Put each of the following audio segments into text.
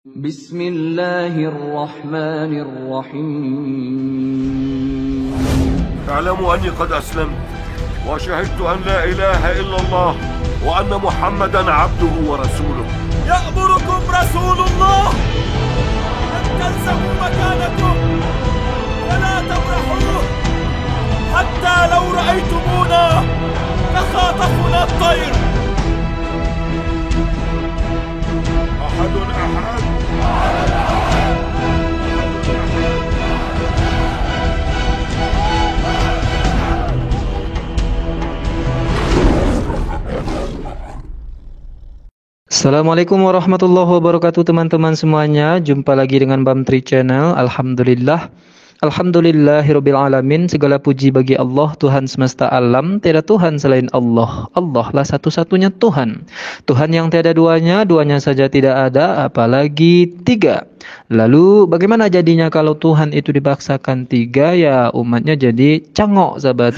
Bismillahirrahmanirrahim. اعلموا أني قد أسلمت وشهدت أن لا إله إلا الله وأن محمدا عبده ورسوله. يأمركم رسول الله أن تلزموا مكانكم ولا تبرحوه حتى لو رأيتمونا تخاطفنا الطير. أحد Assalamualaikum warahmatullahi wabarakatuh teman-teman semuanya. Jumpa lagi dengan Bamtri Channel. Alhamdulillahirabbil alamin. Segala puji bagi Allah, Tuhan semesta alam. Tiada Tuhan selain Allah. Allah lah satu-satunya Tuhan. Tuhan yang tiada duanya, duanya saja tidak ada, apalagi tiga. Lalu bagaimana jadinya kalau Tuhan itu dipaksakan tiga? Ya umatnya jadi cangok, sahabat.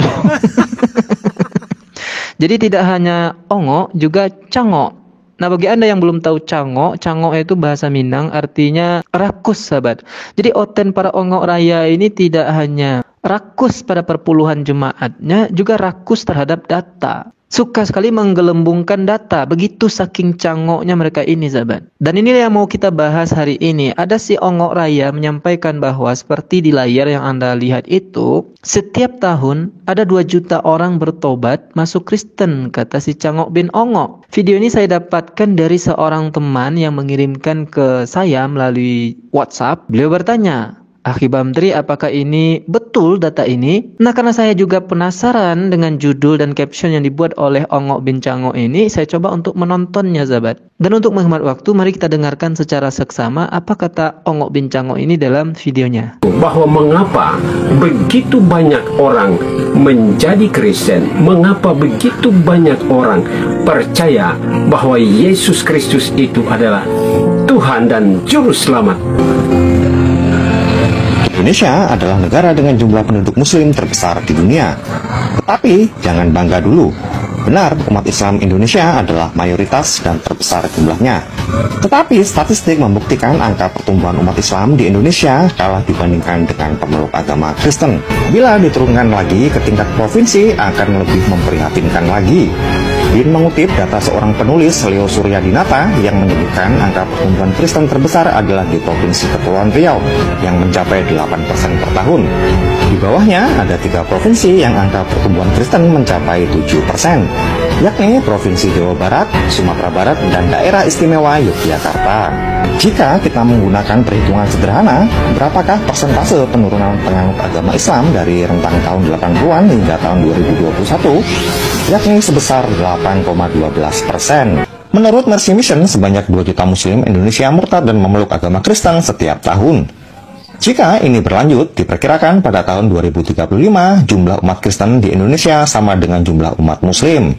Jadi tidak hanya ongok, juga cangok. Nah, bagi Anda yang belum tahu cangok itu bahasa Minang, artinya rakus, sahabat. Jadi oten para ongok raya ini tidak hanya rakus pada perpuluhan jemaatnya, juga rakus terhadap data. Suka sekali menggelembungkan data, begitu saking cangoknya mereka ini, sahabat. Dan inilah yang mau kita bahas hari ini. Ada si ongok raya menyampaikan bahwa seperti di layar yang Anda lihat itu, setiap tahun ada 2 juta orang bertobat masuk Kristen, kata si Cangok bin Ongok. Video ini saya dapatkan dari seorang teman yang mengirimkan ke saya melalui WhatsApp. Beliau bertanya, Akhi Bamtri, apakah ini betul data ini? Nah, karena saya juga penasaran dengan judul dan caption yang dibuat oleh Ongok bin Cangok ini, saya coba untuk menontonnya, sahabat. Dan untuk menghemat waktu, mari kita dengarkan secara seksama apa kata Ongok bin Cangok ini dalam videonya. Bahwa mengapa begitu banyak orang menjadi Kristen, mengapa begitu banyak orang percaya bahwa Yesus Kristus itu adalah Tuhan dan Juru Selamat. Indonesia adalah negara dengan jumlah penduduk muslim terbesar di dunia. Tetapi jangan bangga dulu. Benar, umat Islam Indonesia adalah mayoritas dan terbesar jumlahnya. Tetapi statistik membuktikan angka pertumbuhan umat Islam di Indonesia kalah dibandingkan dengan pemeluk agama Kristen. Bila diturunkan lagi ke tingkat provinsi akan lebih memprihatinkan lagi. Bin mengutip data seorang penulis, Leo Suryadinata, yang menyebutkan angka pertumbuhan Kristen terbesar adalah di Provinsi Kepulauan Riau yang mencapai 8% per tahun. Di bawahnya ada 3 provinsi yang angka pertumbuhan Kristen mencapai 7%, yakni Provinsi Jawa Barat, Sumatera Barat, dan Daerah Istimewa Yogyakarta. Jika kita menggunakan perhitungan sederhana, berapakah persentase penurunan penganut agama Islam dari rentang tahun 80-an hingga tahun 2021? Yakni sebesar 8,12%. Menurut Mercy Mission, sebanyak 2 juta muslim Indonesia murtad dan memeluk agama Kristen setiap tahun. Jika ini berlanjut, diperkirakan pada tahun 2035, jumlah umat Kristen di Indonesia sama dengan jumlah umat muslim.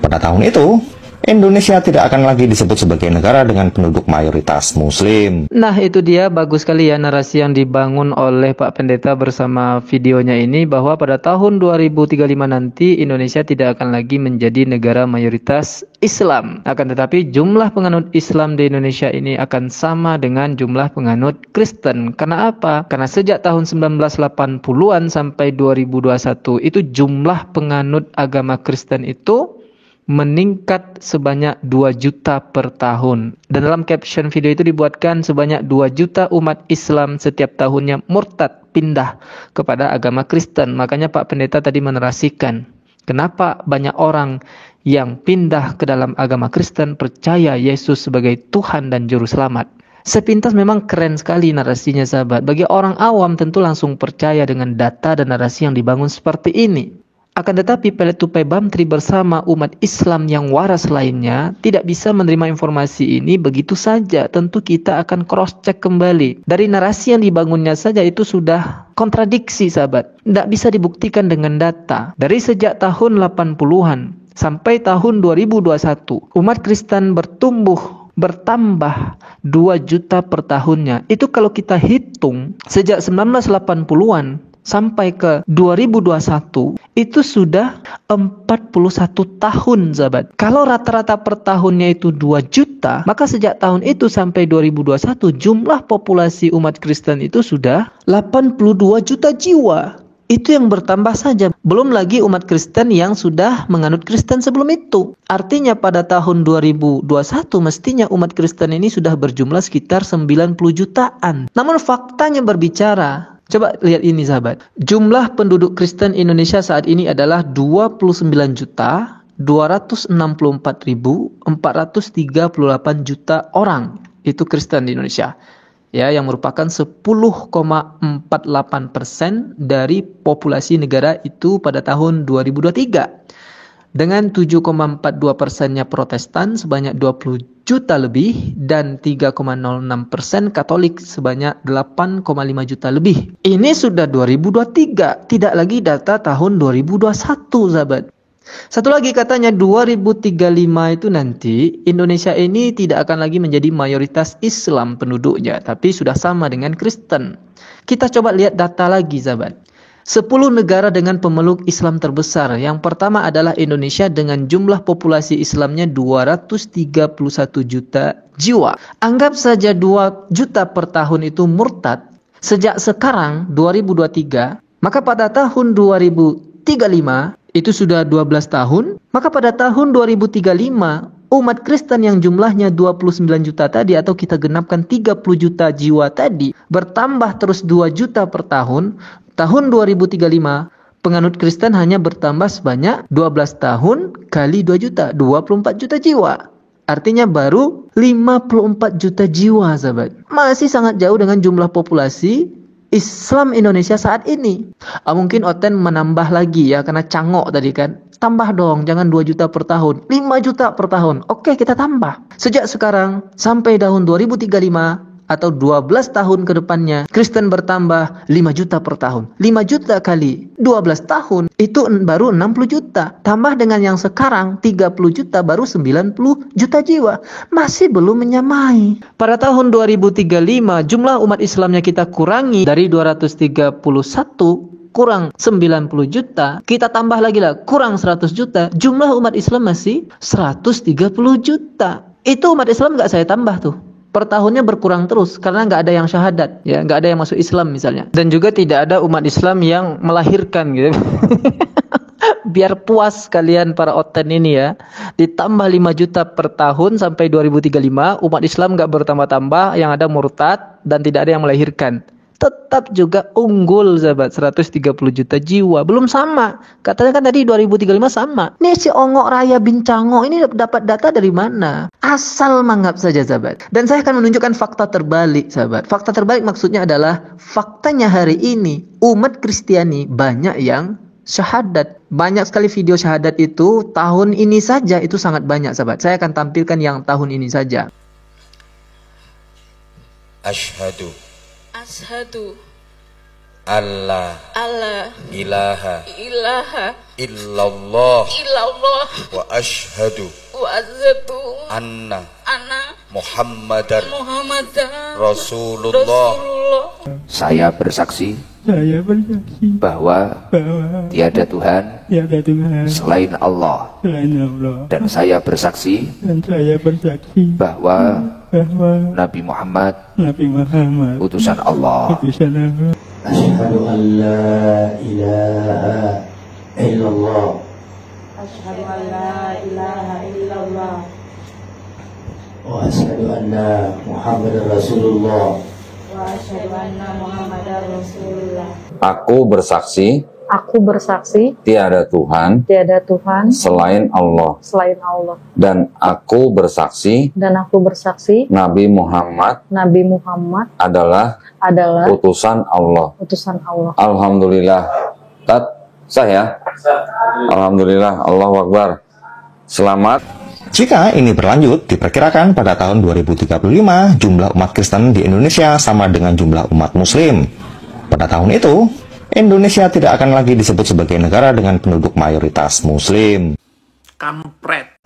Pada tahun itu, Indonesia tidak akan lagi disebut sebagai negara dengan penduduk mayoritas muslim. Nah, itu dia, bagus sekali ya narasi yang dibangun oleh Pak Pendeta bersama videonya ini, bahwa pada tahun 2035 nanti Indonesia tidak akan lagi menjadi negara mayoritas Islam. Akan tetapi jumlah penganut Islam di Indonesia ini akan sama dengan jumlah penganut Kristen. Karena apa? Karena sejak tahun 1980-an sampai 2021 itu jumlah penganut agama Kristen itu meningkat sebanyak 2 juta per tahun. Dan dalam caption video itu dibuatkan sebanyak 2 juta umat Islam setiap tahunnya murtad, pindah kepada agama Kristen. Makanya Pak Pendeta tadi menerasikan kenapa banyak orang yang pindah ke dalam agama Kristen, percaya Yesus sebagai Tuhan dan Juru Selamat. Sepintas memang keren sekali narasinya, sahabat. Bagi orang awam tentu langsung percaya dengan data dan narasi yang dibangun seperti ini. Akan tetapi Pelet Tupai Bamtri bersama umat Islam yang waras lainnya tidak bisa menerima informasi ini begitu saja. Tentu kita akan cross check kembali. Dari narasi yang dibangunnya saja itu sudah kontradiksi, sahabat. Tidak bisa dibuktikan dengan data. Dari sejak tahun 80-an sampai tahun 2021, umat Kristen bertambah 2 juta per tahunnya. Itu kalau kita hitung sejak 1980-an sampai ke 2021 itu sudah 41 tahun, sahabat. Kalau rata-rata per tahunnya itu 2 juta, maka sejak tahun itu sampai 2021 jumlah populasi umat Kristen itu sudah 82 juta jiwa. Itu yang bertambah saja. Belum lagi umat Kristen yang sudah menganut Kristen sebelum itu. Artinya pada tahun 2021 mestinya umat Kristen ini sudah berjumlah sekitar 90 jutaan. Namun faktanya berbicara, coba lihat ini sahabat. Jumlah penduduk Kristen Indonesia saat ini adalah 29.264.438 juta orang. Itu Kristen di Indonesia. Ya, yang merupakan 10,48% dari populasi negara itu pada tahun 2023. Dengan 7,42%-nya Protestan sebanyak 20 juta lebih dan 3,06% Katolik sebanyak 8,5 juta lebih. Ini sudah 2023, tidak lagi data tahun 2021, sahabat. Satu lagi katanya 2035 itu nanti Indonesia ini tidak akan lagi menjadi mayoritas Islam penduduknya, tapi sudah sama dengan Kristen. Kita coba lihat data lagi, sahabat. 10 negara dengan pemeluk Islam terbesar. Yang pertama adalah Indonesia dengan jumlah populasi Islamnya 231 juta jiwa. Anggap saja 2 juta per tahun itu murtad. Sejak sekarang 2023, maka pada tahun 2035 itu sudah 12 tahun, maka pada tahun 2035 umat Kristen yang jumlahnya 29 juta tadi atau kita genapkan 30 juta jiwa tadi bertambah terus 2 juta per tahun. Tahun 2035 penganut Kristen hanya bertambah sebanyak 12 tahun kali 2 juta, 24 juta jiwa. Artinya baru 54 juta jiwa, sahabat. Masih sangat jauh dengan jumlah populasi Islam Indonesia saat ini. Mungkin Oten menambah lagi ya, karena cangok tadi kan. Tambah dong, jangan 2 juta per tahun, 5 juta per tahun. Oke, kita tambah. Sejak sekarang sampai tahun 2035 atau 12 tahun ke depannya, Kristen bertambah 5 juta per tahun. 5 juta kali 12 tahun itu baru 60 juta. Tambah dengan yang sekarang 30 juta baru 90 juta jiwa. Masih belum menyamai. Pada tahun 2035 jumlah umat Islamnya kita kurangi dari 231 kurang 90 juta, kita tambah lagi lah kurang 100 juta, jumlah umat Islam masih 130 juta. Itu umat Islam nggak saya tambah tuh. Per tahunnya berkurang terus karena nggak ada yang syahadat, ya nggak ada yang masuk Islam misalnya, dan juga tidak ada umat Islam yang melahirkan gitu. Biar puas kalian para Oten ini ya, ditambah 5 juta per tahun sampai 2035 umat Islam nggak bertambah-tambah, yang ada murtad dan tidak ada yang melahirkan. Tetap juga unggul, sahabat, 130 juta jiwa. Belum sama. Katanya kan tadi 2035 sama. Ini si Ongok Raya Bincango ini dapat data dari mana? Asal manggap saja, sahabat. Dan saya akan menunjukkan fakta terbalik, sahabat. Fakta terbalik maksudnya adalah faktanya hari ini umat Kristiani banyak yang syahadat. Banyak sekali video syahadat itu tahun ini saja itu sangat banyak, sahabat. Saya akan tampilkan yang tahun ini saja. Asyhadu Allah ilaha illallah wa asyhadu anna Muhammadar Rasulullah. Saya bersaksi bahwa tiada Tuhan selain Allah, dan saya bersaksi bahwa Nabi Muhammad utusan Allah. Asyhadu an la ilaha illallah. Asyhadu an la ilaha illallah. Wa asyhadu anna Muhammadar Rasulullah. Wa asyhadu anna Muhammadar Rasulullah. Aku bersaksi tiada Tuhan selain Allah, dan aku bersaksi Nabi Muhammad adalah utusan Allah. Alhamdulillah. Saya Alhamdulillah, Allahu Akbar. Selamat. Jika ini berlanjut, diperkirakan pada tahun 2035 jumlah umat Kristen di Indonesia sama dengan jumlah umat Muslim. Pada tahun itu, Indonesia tidak akan lagi disebut sebagai negara dengan penduduk mayoritas Muslim. Kampret.